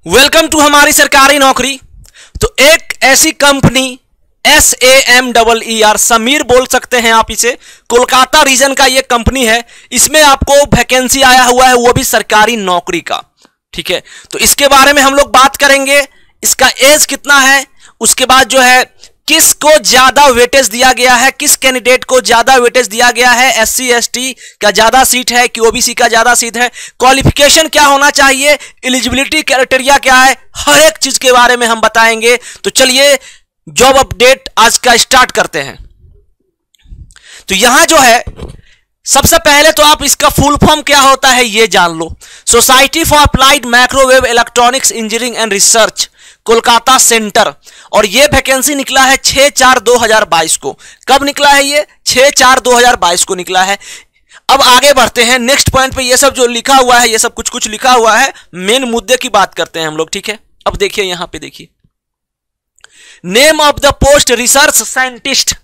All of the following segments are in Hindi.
वेलकम टू हमारी सरकारी नौकरी। तो एक ऐसी कंपनी SAMEER समीर बोल सकते हैं आप इसे, कोलकाता रीजन का ये कंपनी है। इसमें आपको वैकेंसी आया हुआ है, वो भी सरकारी नौकरी का। ठीक है, तो इसके बारे में हम लोग बात करेंगे। इसका एज कितना है, उसके बाद जो है किसको ज्यादा वेटेज दिया गया है, किस कैंडिडेट को ज्यादा वेटेज दिया गया है, SC ST का ज्यादा सीट है कि OBC का ज्यादा सीट है, क्वालिफिकेशन क्या होना चाहिए, एलिजिबिलिटी क्राइटेरिया क्या है, हर एक चीज के बारे में हम बताएंगे। तो चलिए जॉब अपडेट आज का स्टार्ट करते हैं। तो यहां जो है सबसे पहले तो आप इसका फुल फॉर्म क्या होता है ये जान लो। Society for applied microwave electronics engineering and research Kolkata centre, और ये वैकेंसी निकला है 6/4/2022 को। कब निकला है ये? 6/4/2022 को निकला है। अब आगे बढ़ते हैं नेक्स्ट पॉइंट पे। ये सब जो लिखा हुआ है, ये सब कुछ कुछ लिखा हुआ है, मेन मुद्दे की बात करते हैं हम लोग। ठीक है, अब देखिए यहां पे देखिए, name of the post research scientist.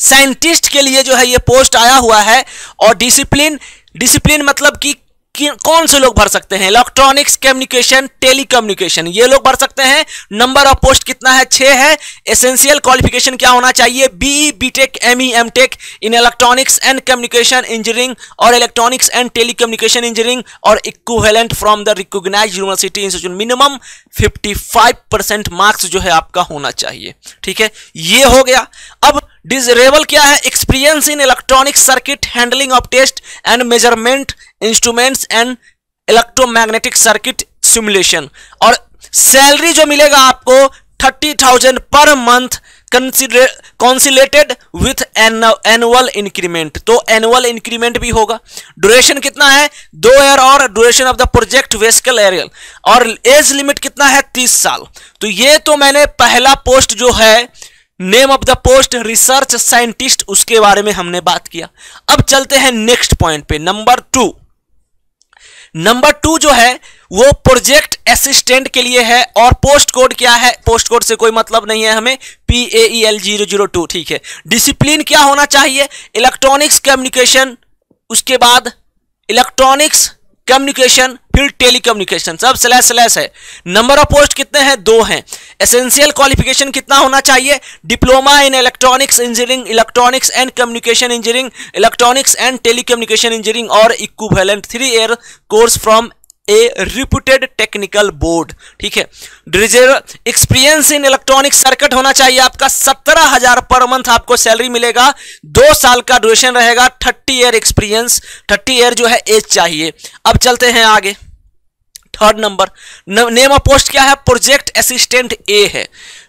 Scientist के लिए जो है ये पोस्ट आया हुआ है। और डिसिप्लिन मतलब कि कौन से लोग भर सकते हैं? इलेक्ट्रॉनिक्स, कम्युनिकेशन, टेलीकम्युनिकेशन, ये लोग भर सकते हैं। नंबर ऑफ पोस्ट कितना है? 6 है। एसेंशियल क्वालिफिकेशन क्या होना चाहिए? BE, BTech, ME, MTech in electronics and communication engineering और इलेक्ट्रॉनिक्स एंड टेलीकम्युनिकेशन इंजीनियरिंग और equivalent from the recognized university institute. Minimum 55% marks जो है आपका होना चाहिए। ठीक है, ये हो गया। अब डिजरेबल क्या है? Experience in electronic circuit handling of test and measurement instruments and electromagnetic circuit simulation. और सैलरी जो मिलेगा आपको 30,000 पर month consolidated with annual increment. तो एनुअल इंक्रीमेंट भी होगा। ड्यूरेशन कितना है? 2 ईयर। और ड्यूरेशन ऑफ द प्रोजेक्ट वेस्कल एरियल। और एज लिमिट कितना है? 30 साल। तो ये तो मैंने पहला पोस्ट जो है name of the post research scientist, उसके बारे में हमने बात किया। अब चलते हैं नेक्स्ट पॉइंट पे, नंबर 2। नंबर 2 जो है वो प्रोजेक्ट असिस्टेंट के लिए है। और पोस्ट कोड क्या है? पोस्ट कोड से कोई मतलब नहीं है हमें, PAEL 002। ठीक है, डिसिप्लिन क्या होना चाहिए? इलेक्ट्रॉनिक्स कम्युनिकेशन, उसके बाद इलेक्ट्रॉनिक्स कम्युनिकेशन, फिर टेलीकम्युनिकेशन, सब स्लैश है। नंबर ऑफ पोस्ट कितने हैं? 2 हैं। एसेंशियल क्वालिफिकेशन कितना होना चाहिए? Diploma in electronics engineering, electronics and communication engineering, electronics and telecommunication engineering और equivalent 3 year course from a reputed technical board. ठीक है, एक्सपीरियंस इन इलेक्ट्रॉनिक सर्किट होना चाहिए आपका। 17,000 पर मंथ आपको सैलरी मिलेगा। 2 साल का ड्यूरेशन रहेगा। 30 ईयर एक्सपीरियंस, 30 ईयर जो है एज चाहिए। अब चलते हैं आगे। 3rd number, name of post क्या है? प्रोजेक्ट असिस्टेंट A है।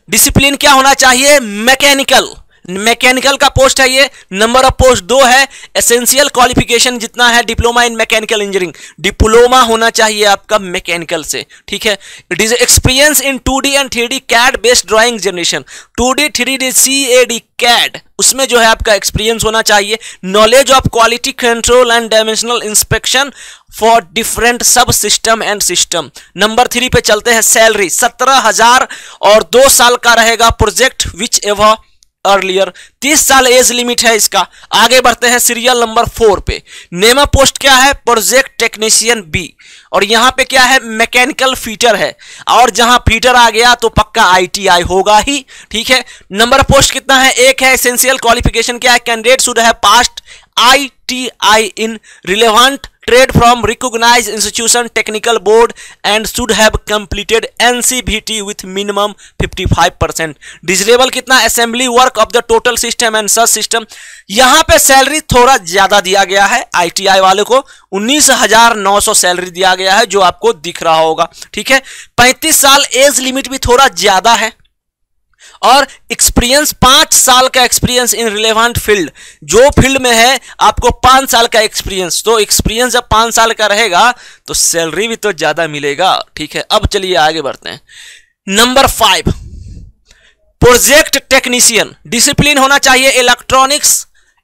डिसिप्लिन क्या होना चाहिए? मैकेनिकल का पोस्ट है ये। नंबर ऑफ पोस्ट 2 है। एसेंशियल क्वालिफिकेशन जितना है, diploma in mechanical engineering, diploma होना चाहिए आपका मैकेनिकल से। ठीक है, experience in 2D and 3D CAD based drawing generation, 2D 3D CAD CAD, उसमें जो है आपका एक्सपीरियंस होना चाहिए। Knowledge of quality control and dimensional inspection for different सब सिस्टम एंड सिस्टम। नंबर 3 पे चलते हैं। सैलरी 17,000 और 2 साल का रहेगा प्रोजेक्ट विच एवर अर्लियर। 30 साल एज लिमिट है इसका। आगे बढ़ते हैं सीरियल नंबर 4 पे। नेम ऑफ पोस्ट क्या है? Project technician B। और यहां पे क्या है? मैकेनिकल फीटर है। और जहां फीटर आ गया तो पक्का ITI होगा ही। ठीक है, नंबर ऑफ पोस्ट कितना है? 1 है। एसेंशियल क्वालिफिकेशन क्या है? Candidate should have passed ITI in relevant trade from recognized institution technical board and should have completed NCVT with minimum 55%. Desirable कितना? Assembly work of the total system and सब सिस्टम। यहां पे सैलरी थोड़ा ज्यादा दिया गया है। ITI वाले को 19,900 सैलरी दिया गया है, जो आपको दिख रहा होगा। ठीक है, 35 साल एज लिमिट भी थोड़ा ज्यादा है। और एक्सपीरियंस 5 साल का एक्सपीरियंस इन रिलेवेंट फील्ड, जो फील्ड में है आपको 5 साल का एक्सपीरियंस। तो एक्सपीरियंस जब 5 साल का रहेगा तो सैलरी भी तो ज्यादा मिलेगा। ठीक है, अब चलिए आगे बढ़ते हैं। Number 5, project technician. डिसिप्लिन होना चाहिए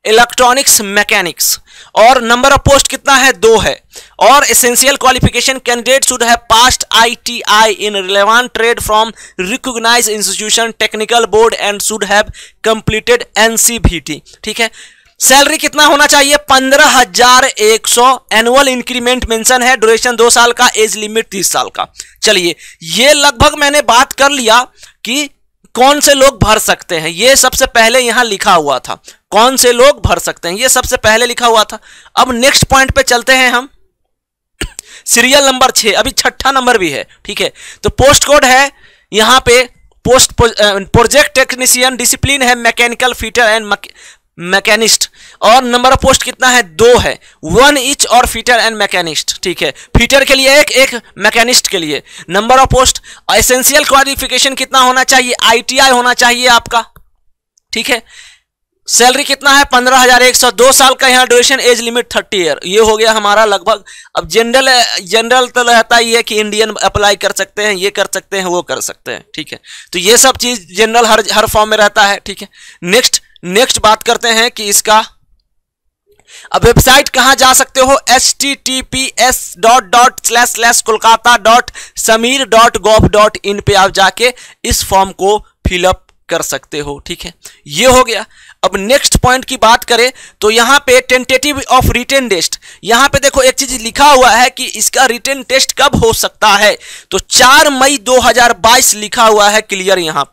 इलेक्ट्रॉनिक्स मैकेनिक्स। और नंबर ऑफ पोस्ट कितना है? 2 है। और essential qualification candidate should have passed ITI in relevant trade from recognized institution technical board and should have completed NCVT। ठीक है, सैलरी कितना होना चाहिए? 15,100। एनुअल इंक्रीमेंट मेंशन है, ड्यूरेशन 2 साल का, एज लिमिट 30 साल का। चलिए, ये लगभग मैंने बात कर लिया कि कौन से लोग भर सकते हैं। ये सबसे पहले यहां लिखा हुआ था, कौन से लोग भर सकते हैं, ये सबसे पहले लिखा हुआ था। अब नेक्स्ट पॉइंट पे चलते हैं हम। सीरियल नंबर 6, अभी छठा नंबर भी है, ठीक है। तो पोस्ट कोड है यहां पे पोस्ट प्रोजेक्ट टेक्नीशियन, डिसिप्लिन है मैकेनिकल फिटर एंड मैकेनिस्ट, और नंबर ऑफ पोस्ट कितना है? 2 है, 1 ईच और फिटर एंड मैकेनिस्ट, ठीक है। फिटर के लिए एक मैकेनिस्ट के लिए। Number of post, essential qualification कितना होना चाहिए? ITI होना चाहिए आपका, ठीक है। सैलरी कितना है? 15,100, 2 साल का यहाँ ड्यूरेशन, एज लिमिट 30 ईयर। ये हो गया हमारा लगभग। अब जनरल तो रहता ही है कि इंडियन अप्लाई कर सकते हैं, ये कर सकते हैं, वो कर सकते हैं, ठीक है। तो ये सब चीज जनरल हर फॉर्म में रहता है, ठीक है। नेक्स्ट बात करते हैं कि इसका अब वेबसाइट कहां जा सकते हो? https://kolkata.samir.gov.in पे आप जाके इस फॉर्म को फिलअप कर सकते हो, ठीक है। ये हो गया। अब नेक्स्ट पॉइंट की बात करें तो यहां पे टेंटेटिव ऑफ रिटन टेस्ट, यहां पे देखो एक चीज लिखा हुआ है कि इसका रिटन टेस्ट कब हो सकता है। तो 4 मई 2022 लिखा हुआ है, क्लियर यहां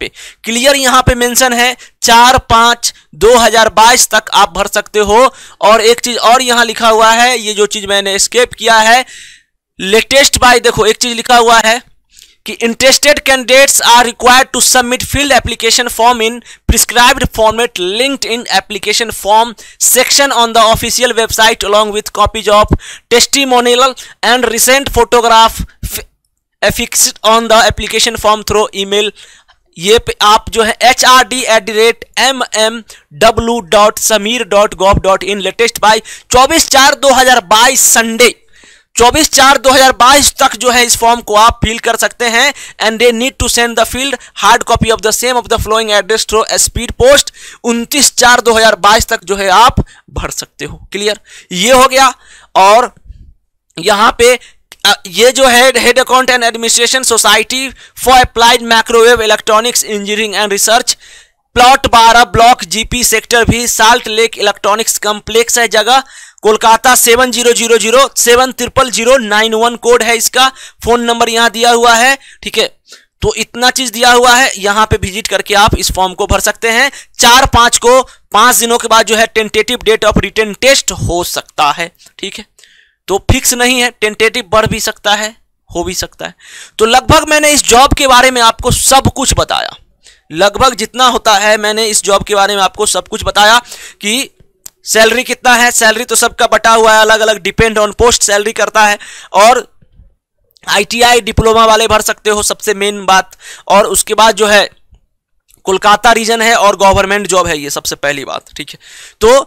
पे मेंशन है। 4/5/2022 तक आप भर सकते हो। और एक चीज और यहां लिखा हुआ है, ये जो चीज मैंने स्केप किया है, लेटेस्ट बाय, देखो एक चीज लिखा हुआ है कि interested candidates are required to submit filled application form in prescribed format linked in application form section on the official website along with copies of testimonial and recent photograph affixed on the application form through email। ये पे आप जो है hrd@mmw.samir.gov.in लेटेस्ट बाय 24/4/2022 संडे 24/4/2022 तक जो है इस फॉर्म को आप फिल कर सकते हैं। And they need to send the filled hard copy of the same of the following address through speed post. 29/4/2022 तक जो है आप भर सकते हो, क्लियर। ये हो गया। और यहां पे ये जो है head account and administration society for applied microwave electronics engineering and research, plot 12 block GP sector भी, साल्ट लेक इलेक्ट्रॉनिक्स कॉम्प्लेक्स है जगह, कोलकाता 7000070091 कोड है इसका। फोन नंबर यहां दिया हुआ है, ठीक है। तो इतना चीज दिया हुआ है, यहां पे विजिट करके आप इस फॉर्म को भर सकते हैं। 4/5 को 5 दिनों के बाद जो है tentative date of written test हो सकता है, ठीक है। तो फिक्स नहीं है, टेंटेटिव बढ़ भी सकता है, हो भी सकता है। तो लगभग मैंने इस जॉब के बारे में आपको सब कुछ बताया, लगभग जितना होता है मैंने इस जॉब के बारे में आपको सब कुछ बताया कि सैलरी कितना है। सैलरी तो सबका बटा हुआ है, अलग अलग डिपेंड ऑन पोस्ट सैलरी करता है। और ITI डिप्लोमा वाले भर सकते हो, सबसे मेन बात। और उसके बाद जो है कोलकाता रीजन है और गवर्नमेंट जॉब है, ये सबसे पहली बात, ठीक है। तो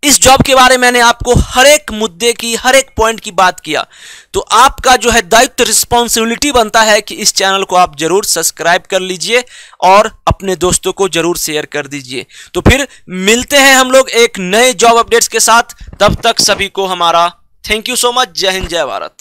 इस जॉब के बारे में मैंने आपको हर एक मुद्दे की, हर एक पॉइंट की बात किया। तो आपका जो है दायित्व, रिस्पॉन्सिबिलिटी बनता है कि इस चैनल को आप जरूर सब्सक्राइब कर लीजिए और अपने दोस्तों को जरूर शेयर कर दीजिए। तो फिर मिलते हैं हम लोग एक नए जॉब अपडेट्स के साथ। तब तक सभी को हमारा थैंक यू सो मच। जय हिंद, जय भारत।